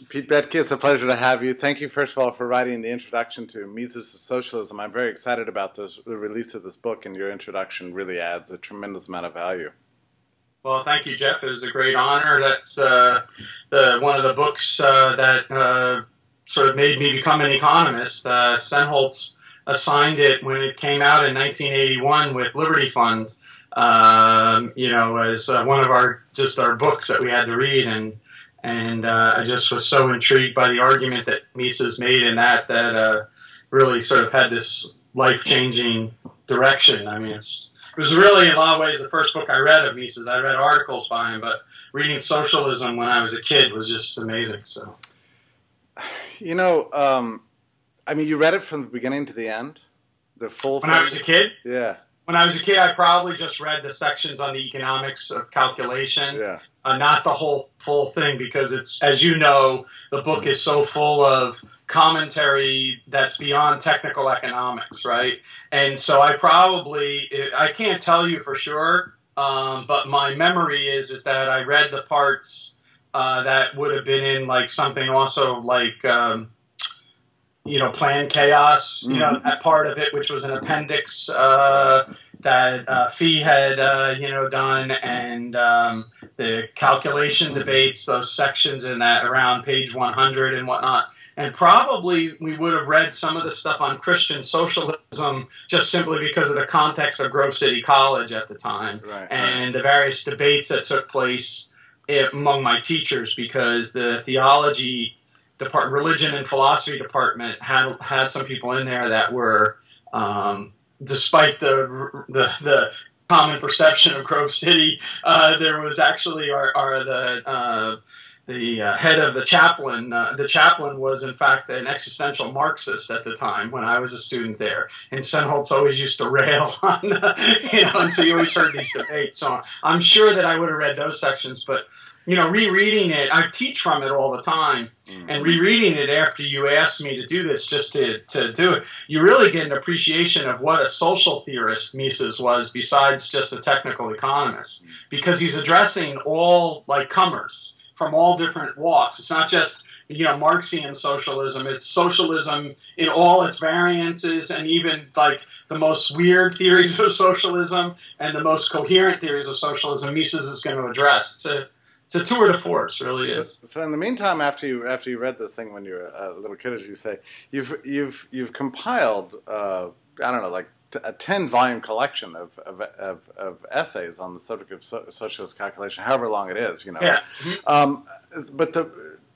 Pete Boettke, it's a pleasure to have you. Thank you, first of all, for writing the introduction to Mises' Socialism. I'm very excited about the release of this book, and your introduction really adds a tremendous amount of value. Well, thank you, Jeff. It was a great honor. That's one of the books that sort of made me become an economist. Senholz assigned it when it came out in 1981 with Liberty Fund, as one of our books that we had to read, and I just was so intrigued by the argument that Mises made in that really sort of had this life-changing direction. I mean, it was really, in a lot of ways, the first book I read of Mises. I read articles by him, but reading Socialism when I was a kid was just amazing. So, I mean, you read it from the beginning to the end, the full thing? When I was a kid? Yeah. When I was a kid, I probably just read the sections on the economics of calculation, not the full thing, because it's, as you know, the book is so full of commentary that's beyond technical economics, right? And so I can't tell you for sure, but my memory is that I read the parts that would have been in like something also like Planned Chaos, that part of it, which was an appendix that Fee had, done, and the calculation debates, those sections in that around page 100 and whatnot. And probably we would have read some of the stuff on Christian socialism just simply because of the context of Grove City College at the time, and the various debates that took place among my teachers, because the theology religion and philosophy department had some people in there that were, despite the common perception of Grove City, there was actually the head of the chaplain. The chaplain was in fact an existential Marxist at the time when I was a student there, and Senholz always used to rail on, and so you always heard these debates. So I'm sure that I would have read those sections, but. Rereading it, I teach from it all the time, and rereading it after you asked me to do this, just to do it, you really get an appreciation of what a social theorist Mises was, besides just a technical economist, because he's addressing all comers from all different walks. It's not just Marxian socialism; it's socialism in all its variances, and even like the most weird theories of socialism and the most coherent theories of socialism. Mises is going to address. It's a tour de force, really is. So in the meantime, after you read this thing when you were a little kid, as you say, you've compiled I don't know, like a 10-volume collection of essays on the subject of socialist calculation, however long it is, Yeah. But to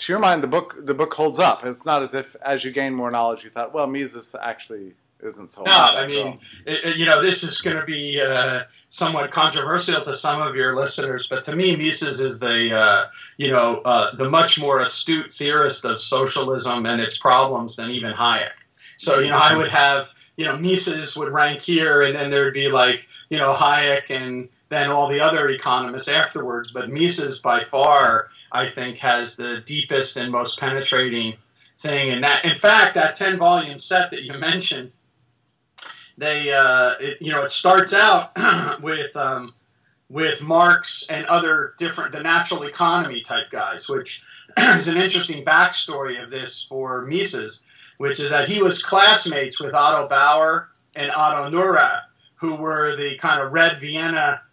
your mind, the book holds up. It's not as if as you gain more knowledge, you thought, well, Mises actually isn't so. No, I mean, this is going to be somewhat controversial to some of your listeners, but to me, Mises is the much more astute theorist of socialism and its problems than even Hayek. So, I would have, Mises would rank here, and then there would be like, Hayek and then all the other economists afterwards. But Mises, by far, I think, has the deepest and most penetrating thing. And that, in fact, that 10-volume set that you mentioned, it starts out with Marx and other the natural economy type guys, which is an interesting backstory of this for Mises, which is that he was classmates with Otto Bauer and Otto Neurath, who were the kind of Red Vienna,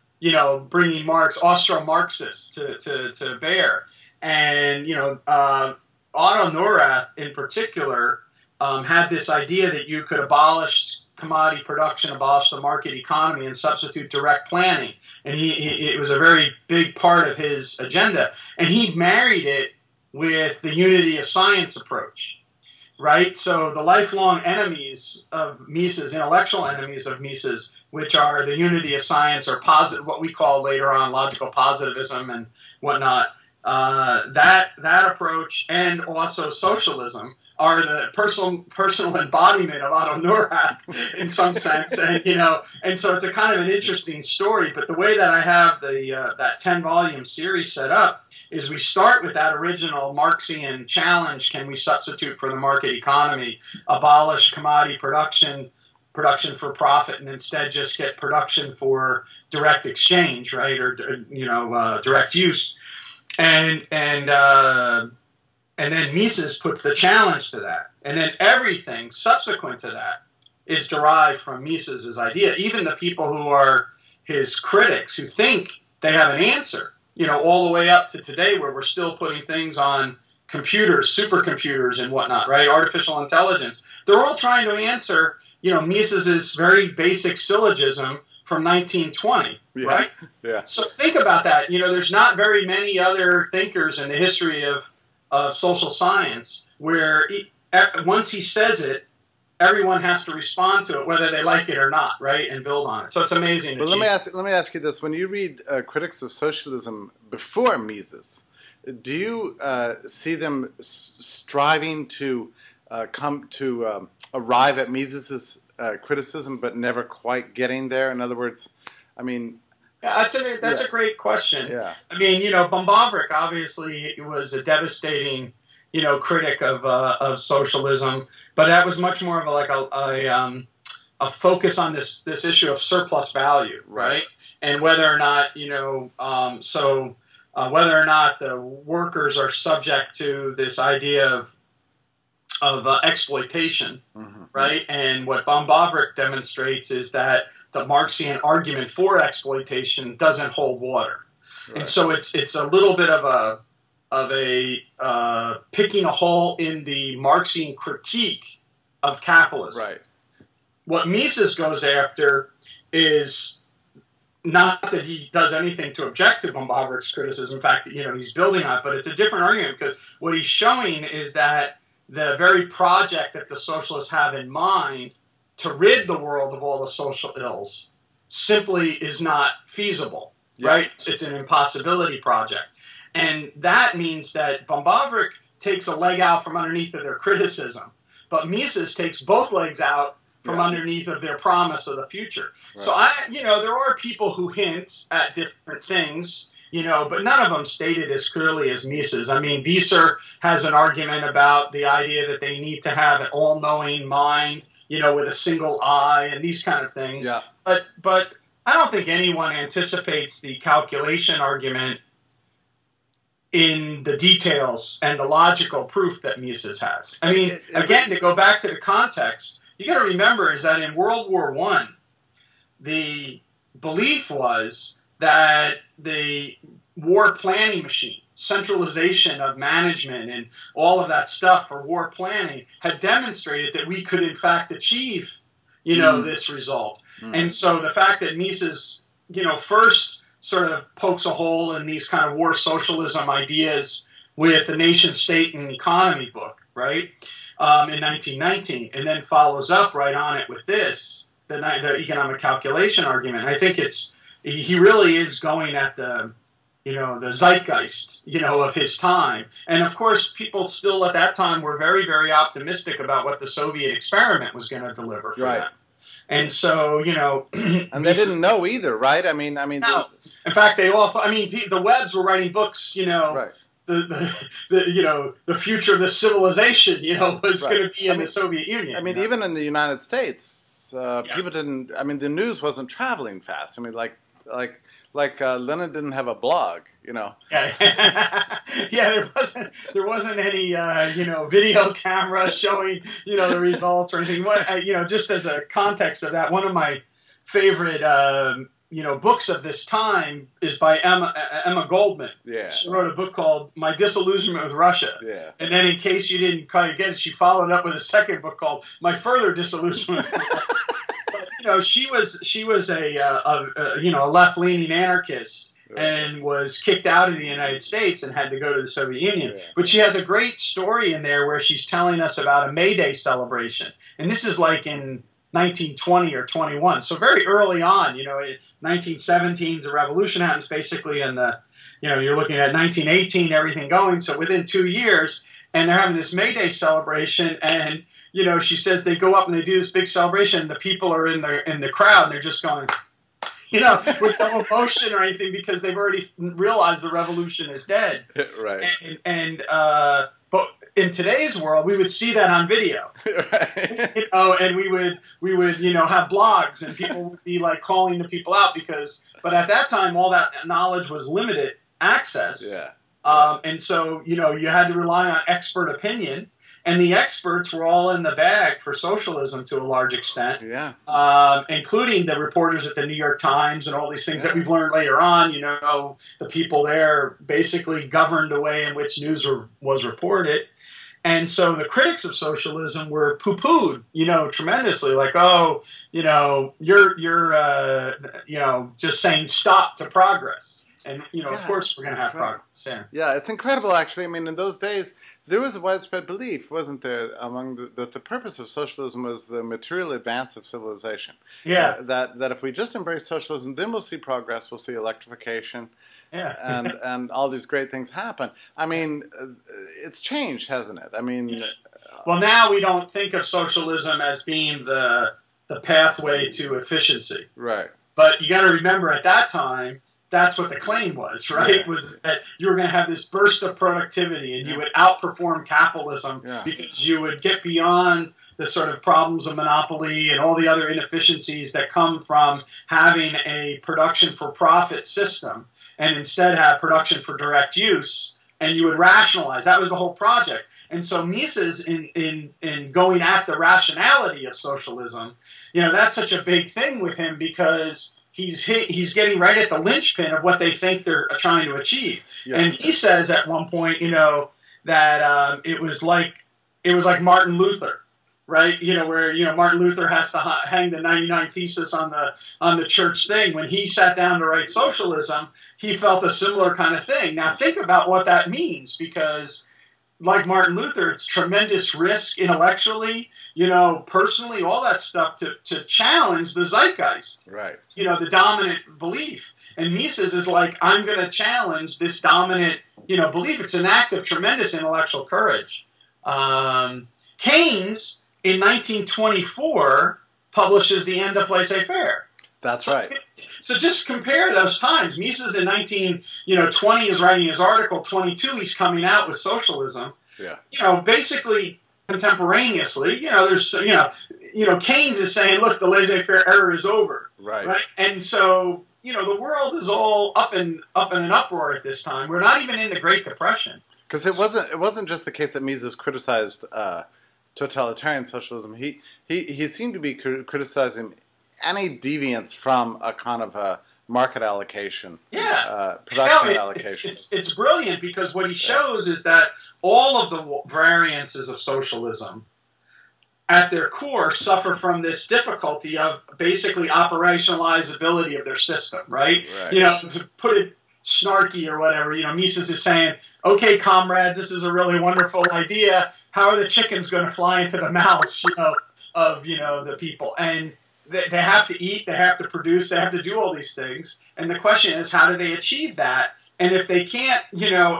bringing Austro-Marxists to bear. And, Otto Neurath in particular had this idea that you could abolish commodity production, abolish the market economy, and substitute direct planning. And it was a very big part of his agenda. And he married it with the unity of science approach, right? So the lifelong enemies of Mises, intellectual enemies of Mises, which are the unity of science or what we call later on logical positivism and whatnot, that approach and also socialism are the personal embodiment of Otto Neurath in some sense, and so it's a kind of an interesting story. But the way that I have that 10-volume series set up is we start with that original Marxian challenge: can we substitute for the market economy, abolish commodity production for profit, and instead just get production for direct exchange, right, or direct use, and And then Mises puts the challenge to that. And then everything subsequent to that is derived from Mises's idea. Even the people who are his critics, who think they have an answer, you know, all the way up to today where we're still putting things on computers, supercomputers and whatnot, right? Artificial intelligence. They're all trying to answer, you know, Mises's very basic syllogism from 1920, right? Yeah. So think about that. You know, there's not very many other thinkers in the history of social science where once he says it, everyone has to respond to it, whether they like it or not, right, and build on it. So it's amazing. Well, let me ask you this: when you read critics of socialism before Mises, do you see them striving to arrive at Mises's criticism, but never quite getting there? In other words, I mean. Yeah, that's a great question. Yeah. I mean, you know, Bombavric obviously was a devastating, you know, critic of socialism, but that was much more of a focus on this issue of surplus value, right? And whether or not, you know, whether or not the workers are subject to this idea of exploitation, right? And what Bombavric demonstrates is that the Marxian argument for exploitation doesn't hold water, and so it's a little bit of a picking a hole in the Marxian critique of capitalism. Right. What Mises goes after is not that he does anything to object to Bombavric's criticism. In fact, you know, he's building on it, but it's a different argument because what he's showing is that the very project that the socialists have in mind to rid the world of all the social ills simply is not feasible, right? It's an impossibility project. And that means that Bombavric takes a leg out from underneath of their criticism, but Mises takes both legs out from underneath of their promise of the future. Right. So, you know, there are people who hint at different things, you know, but none of them stated as clearly as Mises. I mean, Wieser has an argument about the idea that they need to have an all-knowing mind, you know, with a single eye and these kind of things. Yeah. But I don't think anyone anticipates the calculation argument in the details and the logical proof that Mises has. I mean, again, to go back to the context, you got to remember is that in World War I, the belief was that the war planning machine, centralization of management and all of that stuff for war planning had demonstrated that we could in fact achieve, you know, this result. And so the fact that Mises, you know, first sort of pokes a hole in these kind of war socialism ideas with the Nation State and Economy book, right, in 1919, and then follows up right on it with this, the economic calculation argument. I think he really is going at the, you know, the zeitgeist, you know, of his time. And of course, people still at that time were very, very optimistic about what the Soviet experiment was going to deliver for them. And so, you know, and they didn't know either, right? I mean, no. In fact, they all. I mean, the Webbs were writing books, you know. Right. You know, the future of the civilization, you know, was going to be in the Soviet Union. I mean, even in the United States, people didn't. I mean, the news wasn't traveling fast. I mean, like Lenin didn't have a blog, you know. Yeah, there wasn't any you know, video camera showing, you know, the results or anything. What you know, just as a context of that, one of my favorite you know, books of this time is by Emma Goldman. Yeah. She wrote a book called My Disillusionment with Russia. Yeah. And then in case you didn't quite get it, she followed up with a second book called My Further Disillusionment with Russia. But, you know, she was a you know, a left-leaning anarchist and was kicked out of the United States and had to go to the Soviet Union. Yeah. But she has a great story in there where she's telling us about a May Day celebration. And this is like in 1920 or 21, so very early on, you know, 1917, the revolution happens basically in the, you know, you're looking at 1918, everything going, so within 2 years, and they're having this May Day celebration, and, you know, she says they go up and they do this big celebration, and the people are in the crowd, and they're just going, you know, with no emotion or anything, because they've already realized the revolution is dead. Right. But in today's world, we would see that on video. Right. You know, and we would, you know, have blogs and people would be like calling the people out but at that time, all that knowledge was limited access. Yeah. And so, you had to rely on expert opinion. And the experts were all in the bag for socialism to a large extent, including the reporters at the New York Times and all these things that we've learned later on. The people there basically governed the way in which news was reported. And so the critics of socialism were poo-pooed, tremendously, like, oh, you're just saying stop to progress. And, of course, we're going to have progress. Yeah, it's incredible, actually. I mean, in those days, there was a widespread belief, wasn't there, among that the purpose of socialism was the material advance of civilization. Yeah. That if we just embrace socialism, then we'll see progress, we'll see electrification, and all these great things happen. I mean, it's changed, hasn't it? I mean... Well, now we don't think of socialism as being the pathway to efficiency. Right. But you got to remember, at that time, that's what the claim was, right? Yeah. Was that you were going to have this burst of productivity and you would outperform capitalism because you would get beyond the sort of problems of monopoly and all the other inefficiencies that come from having a production for profit system and instead have production for direct use, and you would rationalize. That was the whole project. And so Mises, in going at the rationality of socialism, that's such a big thing with him because he's getting right at the linchpin of what they think they're trying to achieve. Yeah. And he says at one point, that it was like Martin Luther, right? Where Martin Luther has to hang the 99 Thesis on the church thing. When he sat down to write Socialism, he felt a similar kind of thing. Now think about what that means, because like Martin Luther, it's tremendous risk intellectually, personally, all that stuff to challenge the zeitgeist. Right. The dominant belief. And Mises is like, I'm going to challenge this dominant, belief. It's an act of tremendous intellectual courage. Keynes, in 1924, publishes The End of Laissez Faire. That's right. So just compare those times. Mises in 1920 is writing his article. 22, he's coming out with Socialism. Yeah. Basically contemporaneously. There's Keynes is saying, look, the laissez-faire era is over. Right. And so the world is all up in an uproar at this time. We're not even in the Great Depression. Because it wasn't just the case that Mises criticized totalitarian socialism. He seemed to be criticizing any deviance from a kind of a market allocation, production allocation. It's brilliant, because what he shows is that all of the variances of socialism at their core suffer from this difficulty of basically operationalizability of their system, right? To put it snarky or whatever, Mises is saying, okay, comrades, this is a really wonderful idea. How are the chickens going to fly into the mouths, of the people? And they have to eat, they have to produce, they have to do all these things. And the question is, how do they achieve that? And if they can't,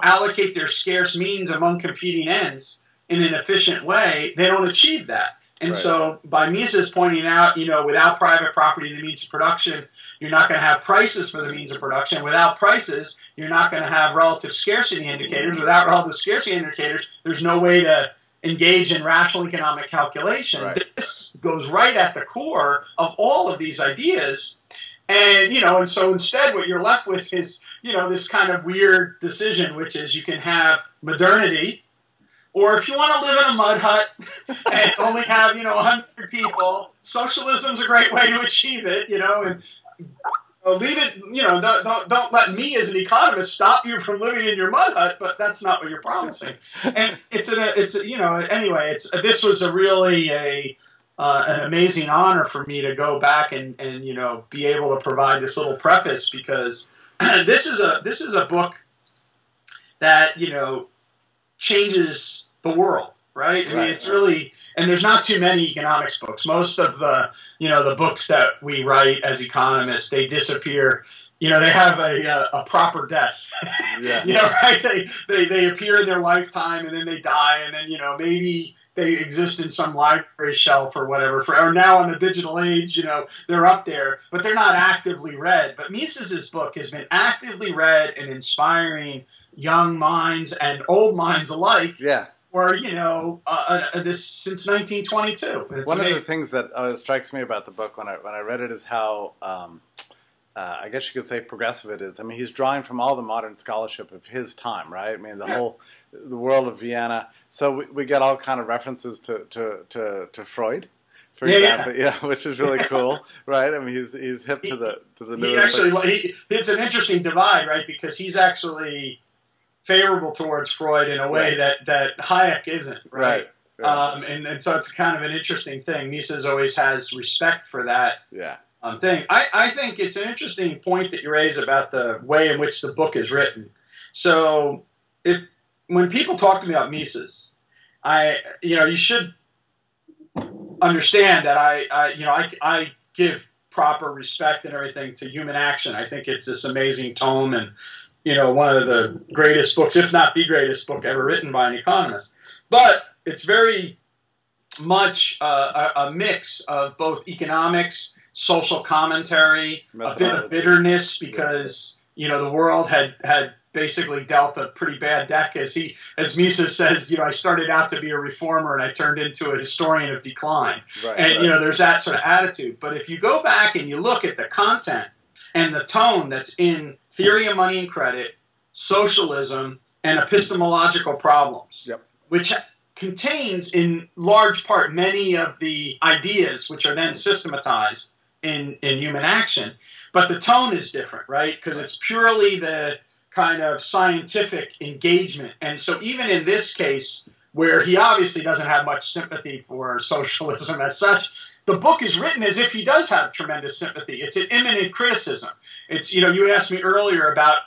allocate their scarce means among competing ends in an efficient way, they don't achieve that. And so by Mises pointing out, without private property, the means of production, you're not going to have prices for the means of production. Without prices, you're not going to have relative scarcity indicators. Without relative scarcity indicators, there's no way to engage in rational economic calculation. Right. This goes right at the core of all of these ideas. And, and so instead what you're left with is, this kind of weird decision, which is you can have modernity, or if you want to live in a mud hut and only have, 100 people, socialism's a great way to achieve it, and leave it, don't let me as an economist stop you from living in your mud hut, but that's not what you're promising. And anyway, this was a really an amazing honor for me to go back and be able to provide this little preface, because this is a book that, changes the world. Right? I mean, it's really, and there's not too many economics books. Most of the, the books that we write as economists, they disappear. They have a proper death. Right? They appear in their lifetime and then they die, and then, maybe they exist in some library shelf or whatever. Or now in the digital age, they're up there, but they're not actively read. But Mises's book has been actively read and inspiring young minds and old minds alike. Yeah. Or, this since 1922. One of the things that strikes me about the book when I read it is how I guess you could say progressive it is. I mean, he's drawing from all the modern scholarship of his time, right? I mean, the world of Vienna. So we get all kind of references to Freud, for example, which is really cool, right? I mean, he's hip to the newest. It's an interesting divide, right? Because he's actually favorable towards Freud in a way that Hayek isn't, right? And so it's kind of an interesting thing. Mises always has respect for that. Thing. I think it's an interesting point that you raise about the way in which the book is written. So, when people talk to me about Mises, you should understand that I give proper respect and everything to Human Action. I think it's this amazing tome and one of the greatest books, if not the greatest book ever written by an economist. But it's very much a mix of both economics, social commentary, a bit of bitterness because the world had basically dealt a pretty bad deck, as Mises says. I started out to be a reformer and I turned into a historian of decline. There's that sort of attitude. But if you go back and you look at the content and the tone that's in Theory of Money and Credit, Socialism, and Epistemological Problems, which contains in large part many of the ideas which are then systematized in Human Action, but the tone is different, right? Because it's purely the kind of scientific engagement. And so even in this case, where he obviously doesn't have much sympathy for socialism as such, the book is written as if he does have tremendous sympathy. It's an imminent criticism. It's, you asked me earlier about,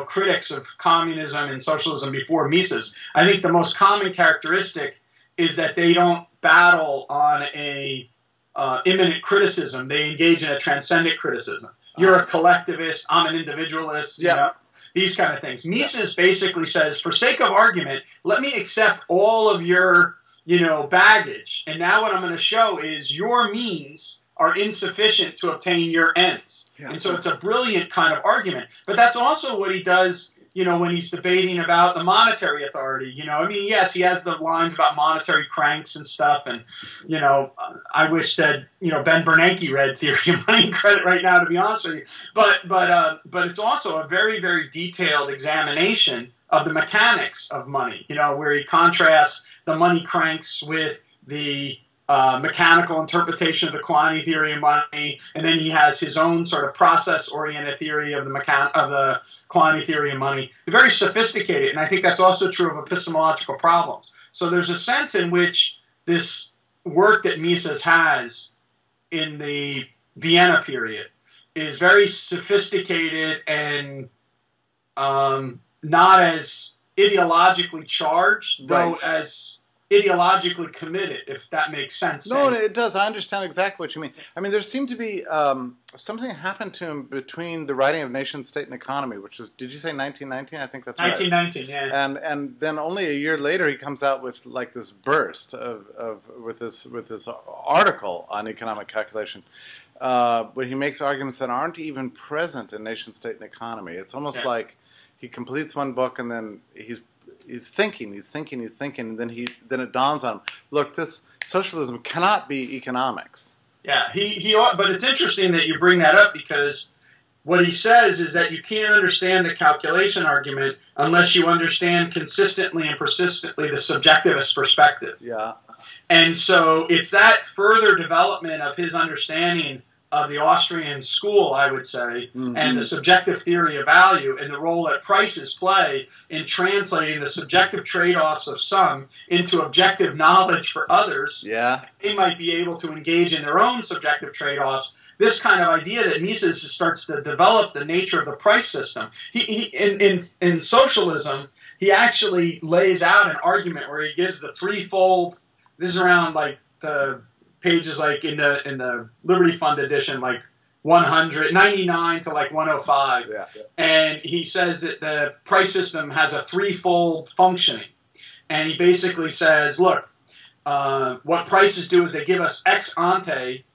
critics of communism and socialism before Mises. I think the most common characteristic is that they don't battle on a imminent criticism. They engage in a transcendent criticism. You're a collectivist, I'm an individualist, these kind of things. Mises basically says, for sake of argument, let me accept all of your, baggage. And now what I'm going to show is your means are insufficient to obtain your ends. And so it's a brilliant kind of argument. But that's also what he does, when he's debating about the monetary authority. Yes, he has the lines about monetary cranks and stuff. And, I wish that, Ben Bernanke read Theory of Money and Credit right now, to be honest with you. But it's also a very, very detailed examination of the mechanics of money, where he contrasts the money cranks with the mechanical interpretation of the quantity theory of money, and then he has his own sort of process-oriented theory of the quantity theory of money. They're very sophisticated, and I think that's also true of epistemological problems. So there's a sense in which this work that Mises has in the Vienna period is very sophisticated and not as ideologically charged, though as ideologically committed, if that makes sense. No, it does. I understand exactly what you mean. I mean, there seemed to be something happened to him between the writing of Nation, State, and Economy, which was, did you say 1919? I think that's 1919, right. 1919, yeah. And then only a year later he comes out with like this burst with this article on economic calculation, where he makes arguments that aren't even present in Nation, State, and Economy. It's almost like he completes one book and then he's thinking, and then it dawns on him, look, this socialism cannot be economics. Yeah, but it's interesting that you bring that up, because what he says is that you can't understand the calculation argument unless you understand consistently and persistently the subjectivist perspective. Yeah. And so it's that further development of his understanding of the Austrian school, I would say, and the subjective theory of value and the role that prices play in translating the subjective trade-offs of some into objective knowledge for others. Yeah. They might be able to engage in their own subjective trade-offs. This kind of idea that Mises starts to develop the nature of the price system. In Socialism, he actually lays out an argument where he gives the threefold, this is around like the pages like in the Liberty Fund edition, like 199 to like 105. Yeah. And he says that the price system has a threefold functioning. And he basically says, look, what prices do is they give us ex ante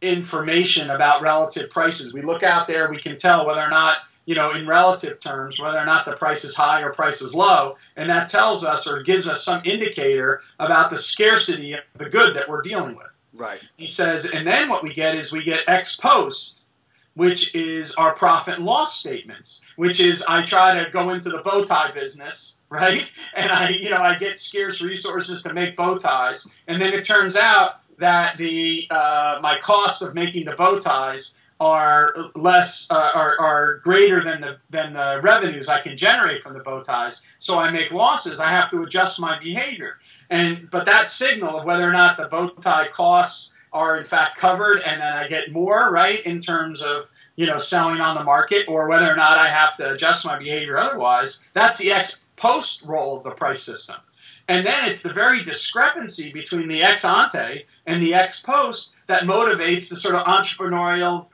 information about relative prices. We look out there, we can tell whether or not, in relative terms, whether or not the price is high or price is low, and that tells us or gives us some indicator about the scarcity of the good that we're dealing with. Right. He says, and then what we get is we get ex post which is our profit and loss statements, which is I try to go into the bow tie business, right? And I get scarce resources to make bow ties, and then it turns out that my costs of making the bow ties are greater than the revenues I can generate from the bow ties. So I make losses. I have to adjust my behavior. But that signal of whether or not the bow tie costs are in fact covered, and then I get more, right, in terms of selling on the market, or whether or not I have to adjust my behavior otherwise, that's the ex post role of the price system. And then it's the very discrepancy between the ex ante and the ex post that motivates the sort of entrepreneurial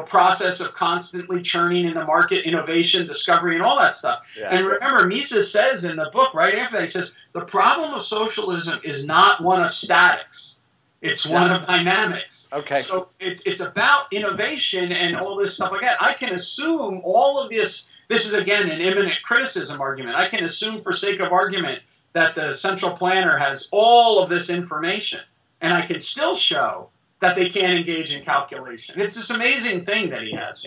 process of constantly churning in the market, innovation, discovery, and all that stuff. Yeah. And remember, Mises says in the book right after that, he says, the problem of socialism is not one of statics. It's one of dynamics. Okay. So it's about innovation and all this stuff like that. I can assume all of this. This is, again, an imminent criticism argument. I can assume, for sake of argument, that the central planner has all of this information, and I can still show that they can't engage in calculation. It's this amazing thing that he has,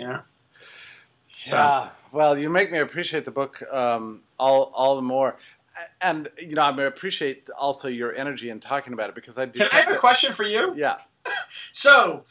Yeah. Well, you make me appreciate the book all the more. And, I appreciate also your energy in talking about it, because I Can I have a question for you? Yeah. So,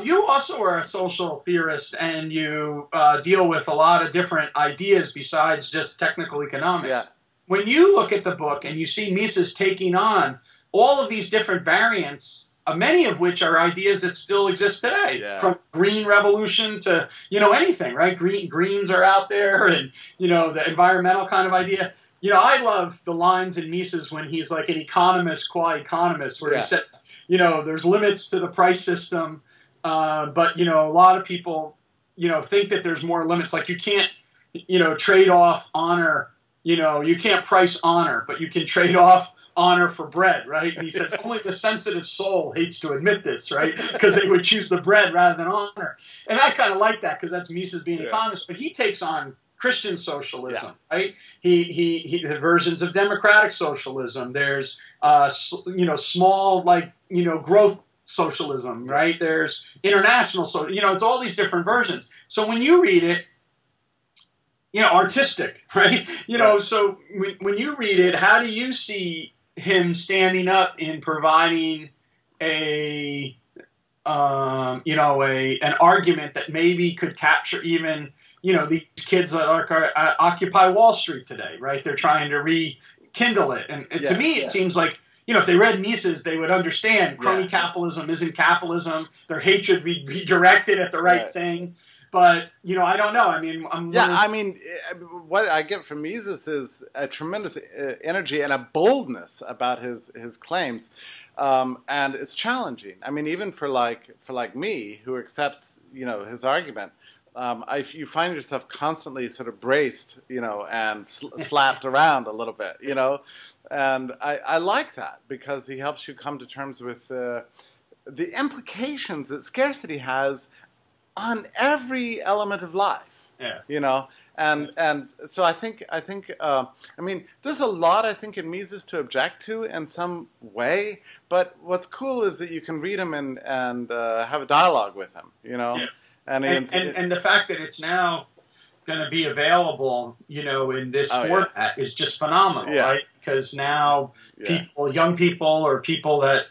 you also are a social theorist, and you deal with a lot of different ideas besides just technical economics. Yeah. When you look at the book and you see Mises taking on all of these different variants, many of which are ideas that still exist today, from green revolution to, anything, right? Greens are out there, and, the environmental kind of idea. I love the lines in Mises when he's like an economist, qua-economist, where he says, there's limits to the price system, but, a lot of people, think that there's more limits. Like you can't, trade off honor. You can't price honor, but you can trade off honor for bread, right? And he says only the sensitive soul hates to admit this, right? Because they would choose the bread rather than honor. And I kind of like that, because that's Mises being an economist. But he takes on Christian socialism, right? He versions of democratic socialism. There's small growth socialism, right? There's international it's all these different versions. So when you read it, artistic, right? So when you read it, how do you see him standing up in providing an argument that maybe could capture even, these kids that occupy Wall Street today, right? They're trying to rekindle it. And to me, it seems like, if they read Mises, they would understand crony capitalism isn't capitalism. Their hatred would be directed at the right thing. But, I don't know. I mean, what I get from Mises is a tremendous energy and a boldness about his claims. And it's challenging. I mean, even for me, who accepts, his argument, you find yourself constantly sort of braced, and slapped around a little bit, And I like that, because he helps you come to terms with the implications that scarcity has on every element of life. And so I think there's a lot, I think, in Mises to object to in some way, but what's cool is that you can read him and have a dialogue with him, And the fact that it's now going to be available, in this format is just phenomenal, right? Because now young people, or people that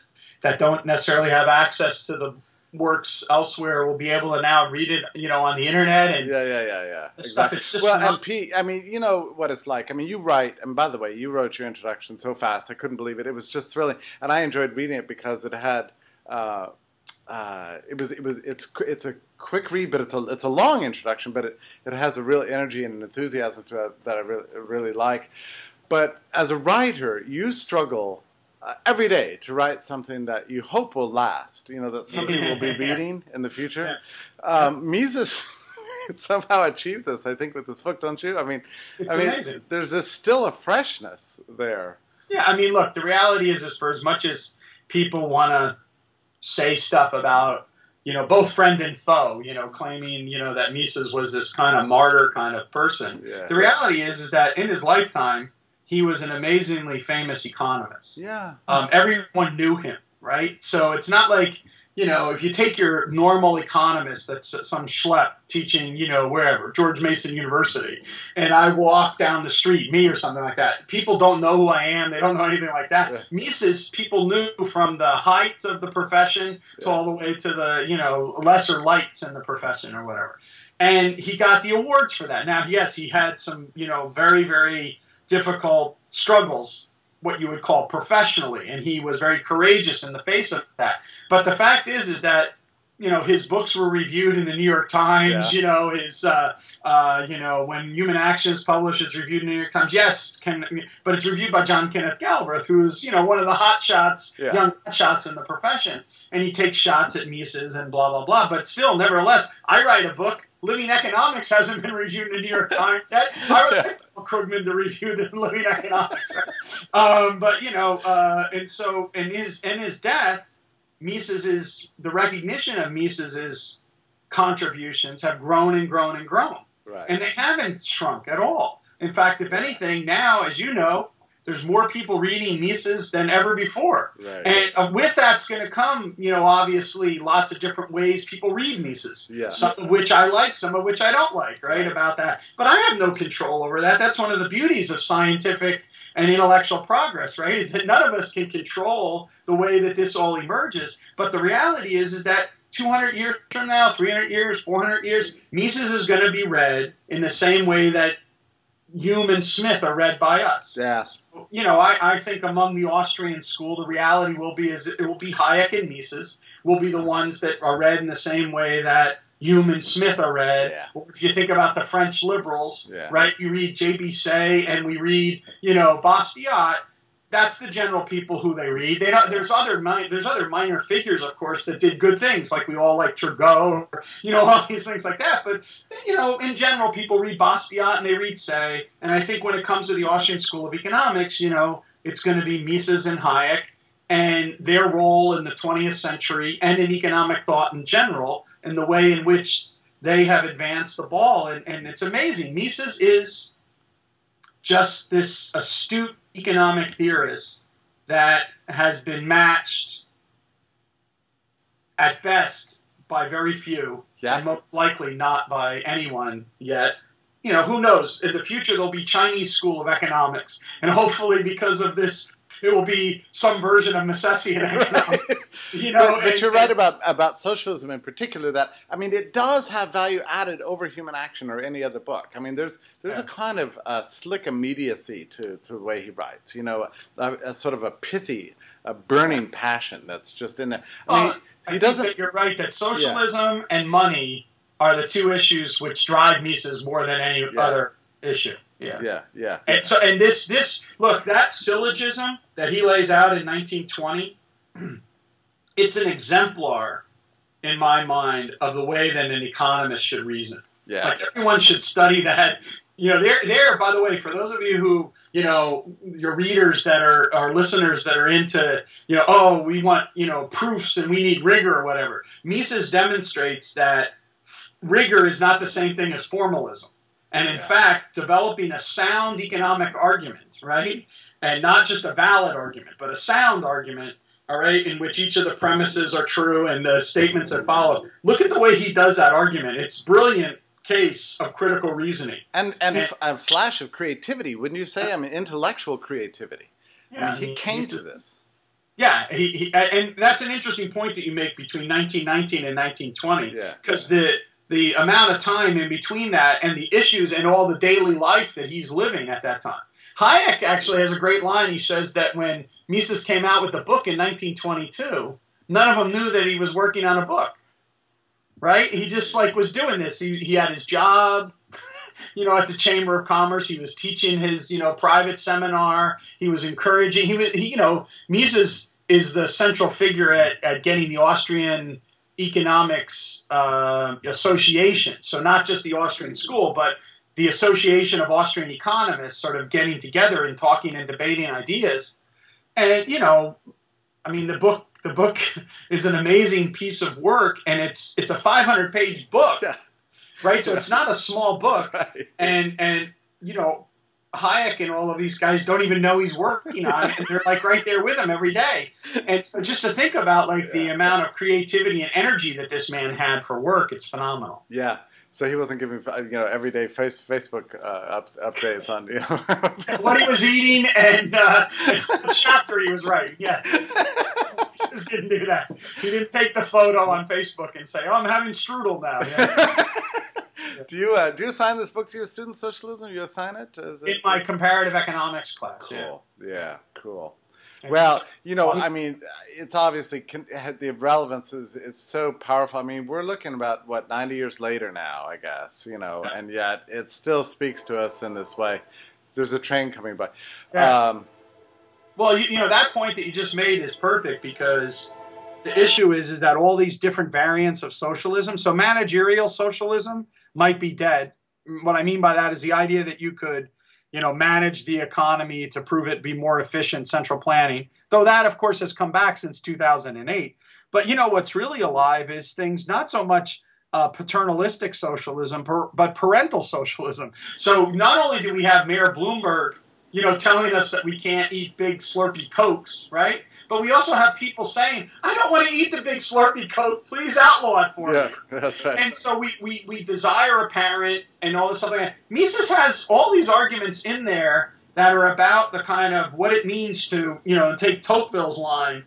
don't necessarily have access to the works elsewhere will be able to now read it, on the internet and exactly. It's just and Pete, you know what it's like. You write, and by the way, you wrote your introduction so fast, I couldn't believe it. It was just thrilling, and I enjoyed reading it because it had. It's a quick read, but it's a long introduction, but it has a real energy and an enthusiasm to it that I really like. But as a writer, you struggle every day to write something that you hope will last, that somebody will be reading in the future. Mises somehow achieved this, I think, with this book, don't you? It's amazing. There's still a freshness there. Yeah, look, the reality is for as much as people want to say stuff about, both friend and foe, claiming, that Mises was this kind of martyr kind of person. Yeah. The reality is that in his lifetime, he was an amazingly famous economist. Yeah. Everyone knew him, right? So it's not like if you take your normal economist that's some schlep teaching, wherever, George Mason University, and I walk down the street, me or something like that, people don't know who I am. They don't know anything like that. Yeah. Mises, people knew from the heights of the profession to all the way to the, lesser lights in the profession or whatever. And he got the awards for that. Now, yes, he had some, very, very difficult struggles, what you would call professionally, and he was very courageous in the face of that. But the fact is that his books were reviewed in the New York Times. Yeah. His when Human Action is published, it's reviewed in the New York Times. Yes, but it's reviewed by John Kenneth Galbraith, who's one of the hot shots, young hot shots in the profession, and he takes shots at Mises and blah blah blah. But still, nevertheless, I write a book. Living Economics hasn't been reviewed in the New York Times yet. I would like Krugman to review the Living Economics. And so in his death, the recognition of Mises's contributions have grown and grown and grown. Right. And they haven't shrunk at all. In fact, if anything, now, as you know, there's more people reading Mises than ever before. Right. And with that's going to come, obviously lots of different ways people read Mises. Yeah. Some of which I like, some of which I don't like, right, about that. But I have no control over that. That's one of the beauties of scientific and intellectual progress, right, is that none of us can control the way that this all emerges. But the reality is that 200 years from now, 300 years, 400 years, Mises is going to be read in the same way that Hume and Smith are read by us. Yeah. So, I think among the Austrian school, the reality will be it will be Hayek and Mises will be the ones that are read in the same way that Hume and Smith are read. Yeah. Or if you think about the French liberals, right? You read J.B. Say and we read, Bastiat. That's the general people who they read. There's other minor figures, of course, that did good things, like we all like Turgot, or, all these things like that. But, in general, people read Bastiat and they read Say. And I think when it comes to the Austrian School of Economics, it's going to be Mises and Hayek and their role in the 20th century and in economic thought in general and the way in which they have advanced the ball. And it's amazing. Mises is just this astute economic theorist that has been matched at best by very few, and most likely not by anyone yet. Who knows? In the future, there'll be Chinese School of Economics, and hopefully because of this, it will be some version of Misesian economics. But you're right about socialism in particular. That it does have value added over Human Action or any other book. There's a kind of slick immediacy to the way he writes. A sort of a pithy, a burning passion that's just in there. I think that you're right that socialism and money are the two issues which drive Mises more than any other issue. Yeah. And this look, that syllogism that he lays out in 1920, it's an exemplar in my mind of the way that an economist should reason. Yeah. Like everyone should study that. There, by the way, for those of you who, your readers that are listeners that are into, we want, proofs and we need rigor or whatever. Mises demonstrates that rigor is not the same thing as formalism. And in fact, developing a sound economic argument, right? And not just a valid argument, but a sound argument, all right, in which each of the premises are true and the statements that follow. Look at the way he does that argument. It's brilliant case of critical reasoning. And a flash of creativity, wouldn't you say? Intellectual creativity. Yeah, he came to this. Yeah, and that's an interesting point that you make between 1919 and 1920. Yeah. Because the amount of time in between that and the issues and all the daily life that he's living at that time. Hayek actually has a great line. He says that when Mises came out with the book in 1922, none of them knew that he was working on a book, right? He just was doing this. He had his job, at the Chamber of Commerce. He was teaching his, private seminar. He was encouraging. Mises is the central figure at getting the Austrian Economics Association. So not just the Austrian school, but the Association of Austrian Economists sort of getting together and talking and debating ideas. And, the book is an amazing piece of work, and it's a 500-page book, right? So it's not a small book. Right. And Hayek and all of these guys don't even know he's working on it, and they're like right there with him every day. And so just to think about like the amount of creativity and energy that this man had for work, it's phenomenal. Yeah. So he wasn't giving, everyday Facebook updates on, what he was eating and what chapter he was writing. Yeah. Mises didn't do that. He didn't take the photo on Facebook and say, "Oh, I'm having strudel now." Yeah. Do you assign this book to your students, Socialism? You assign it? In my comparative economics class. Cool. Yeah, cool. Well, I mean, it's obviously the relevance is so powerful. I mean, we're looking about, 90 years later now, I guess, and yet it still speaks to us in this way. There's a train coming by. Yeah. Well, that point that you just made is perfect, because the issue is that all these different variants of socialism, so managerial socialism might be dead. What I mean by that is the idea that you could manage the economy to prove it be more efficient, central planning. Though that, of course, has come back since 2008. But what's really alive is things not so much paternalistic socialism, but parental socialism. So not only do we have Mayor Bloomberg, telling us that we can't eat big slurpy Cokes, right? But we also have people saying, "I don't want to eat the big slurpy Coke. Please outlaw it for me." Yeah, that's right. And so we desire a parent and all this stuff like that. Mises has all these arguments in there that are about the kind of what it means to, take Tocqueville's line,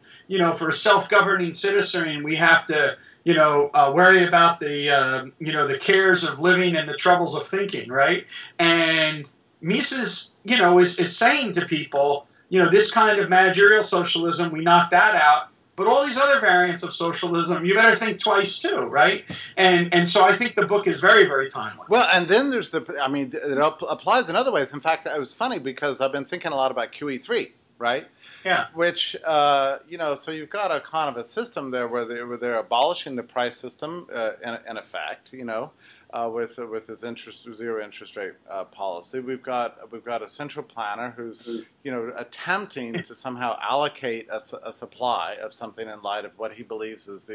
for a self-governing citizen, we have to, worry about the cares of living and the troubles of thinking, right? And Mises, is saying to people, this kind of managerial socialism, we knock that out. But all these other variants of socialism, you better think twice too, right? And so I think the book is very, very timely. Well, and then there's it applies in other ways. In fact, it was funny because I've been thinking a lot about QE3, right? Yeah. Which, so you've got a kind of a system there where they're abolishing the price system in effect, with this zero interest rate policy. We've got a central planner who's attempting to somehow allocate a supply of something in light of what he believes is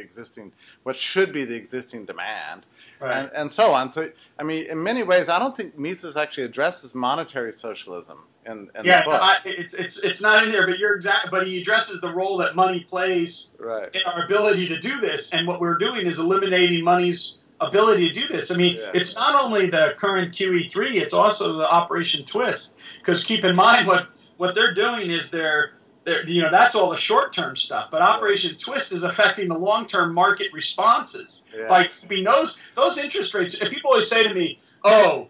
what should be the existing demand, right. and so on. So I mean, in many ways, I don't think Mises actually addresses monetary socialism in the book. It's not in there, but you're exact. But he addresses the role that money plays in our ability to do this, and what we're doing is eliminating money's ability to do this. I mean, It's not only the current QE3, it's also the Operation Twist. Because keep in mind, what they're doing is they're that's all the short-term stuff. But Operation Twist is affecting the long-term market responses. Yeah. Like, those interest rates, and people always say to me, "Oh,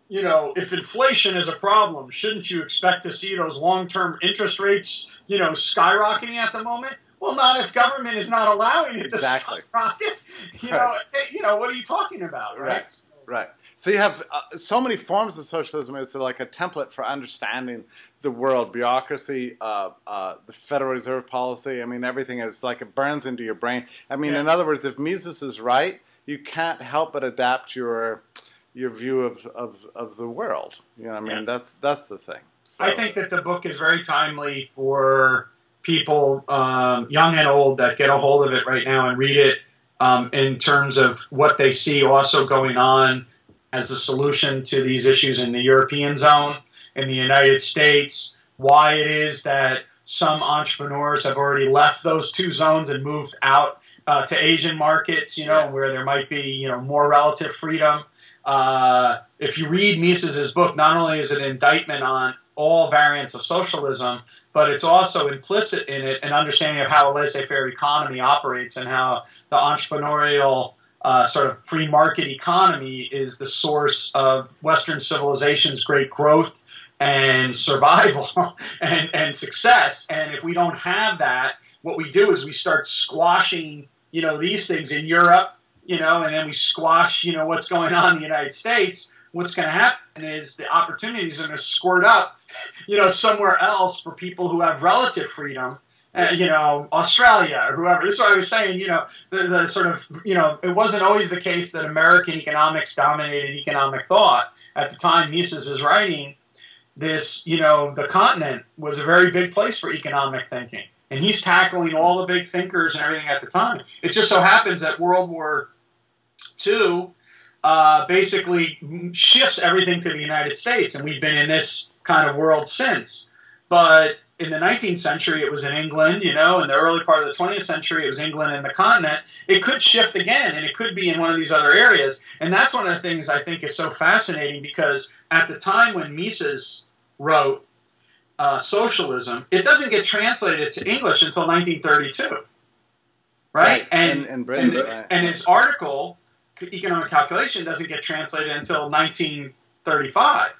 if inflation is a problem, shouldn't you expect to see those long-term interest rates, skyrocketing at the moment?" Well, not if government is not allowing it to skyrocket. What are you talking about, right? Right. So you have so many forms of socialism. It's like a template for understanding the world, bureaucracy, the Federal Reserve policy. I mean, everything is like it burns into your brain. I mean, in other words, if Mises is right, you can't help but adapt your view of the world. I mean, that's the thing. So. I think that the book is very timely for people, young and old, that get a hold of it right now and read it in terms of what they see also going on as a solution to these issues in the European zone, in the United States, why it is that some entrepreneurs have already left those two zones and moved out to Asian markets, where there might be, more relative freedom. If you read Mises's book, not only is it an indictment on all variants of socialism, but it's also implicit in it an understanding of how a laissez-faire economy operates and how the entrepreneurial sort of free market economy is the source of Western civilization's great growth and survival and success. And if we don't have that, what we do is we start squashing, these things in Europe, and then we squash, what's going on in the United States. What's going to happen is the opportunities are going to squirt up, somewhere else for people who have relative freedom, Australia or whoever. This is what I was saying, the sort of, it wasn't always the case that American economics dominated economic thought. At the time Mises is writing this, the continent was a very big place for economic thinking. And he's tackling all the big thinkers and everything at the time. It just so happens that World War II basically shifts everything to the United States, and we've been in this kind of world since. But in the 19th century, it was in England, you know, in the early part of the 20th century, it was England and the continent. It could shift again, and it could be in one of these other areas. And that's one of the things I think is so fascinating, because at the time when Mises wrote Socialism, it doesn't get translated to English until 1932, right? In Britain, right. And his article, Economic Calculation, doesn't get translated until 1935.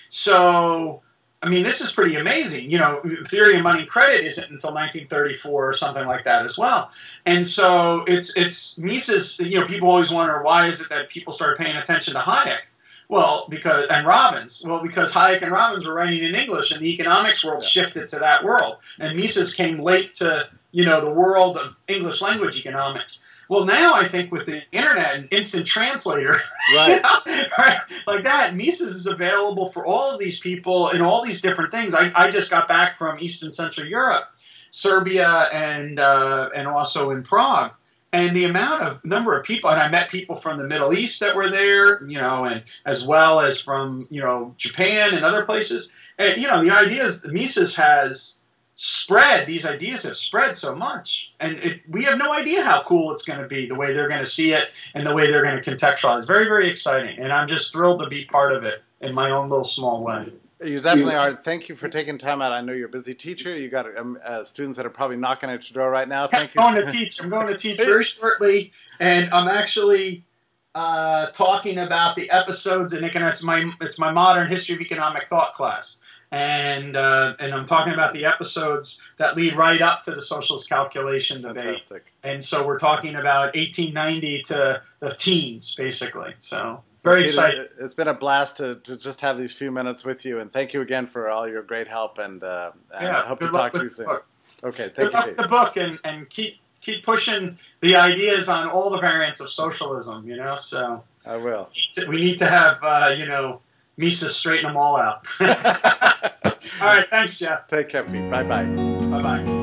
So, I mean, this is pretty amazing. You know, Theory of Money and Credit isn't until 1934 or something like that as well. And so it's Mises, you know, people always wonder, why is it that people started paying attention to Hayek? Well, and Robbins. Well, because Hayek and Robbins were writing in English, and the economics world shifted to that world. And Mises came late to, you know, the world of English language economics. Well, now I think with the internet and instant translator, right. You know, right, like that, Mises is available for all of these people in all these different things. I just got back from East and Central Europe, Serbia, and also in Prague. And the number of people, and I met people from the Middle East that were there, you know, and as well as from, you know, Japan and other places. And, you know, the idea is Mises has spread, these ideas have spread so much. And we have no idea how cool it's going to be, the way they're going to see it and the way they're going to contextualize. Very, very exciting. And I'm just thrilled to be part of it in my own little small way. You definitely are. Thank you for taking time out. I know you're a busy teacher. You got students that are probably knocking at your door right now. Thank you. I'm going to teach very shortly, and I'm actually talking about the episodes in economics. It's my modern history of economic thought class, and I'm talking about the episodes that lead right up to the socialist calculation debate. Fantastic. And so we're talking about 1890 to the teens, basically. So. Very excited. It's been a blast to just have these few minutes with you, and thank you again for all your great help, and I hope to talk to you soon. Okay, thank you. Good luck with the book, and keep pushing the ideas on all the variants of socialism, you know, so. I will. We need to have, you know, Mises straighten them all out. All right, thanks, Jeff. Take care, Pete. Bye-bye. Bye-bye.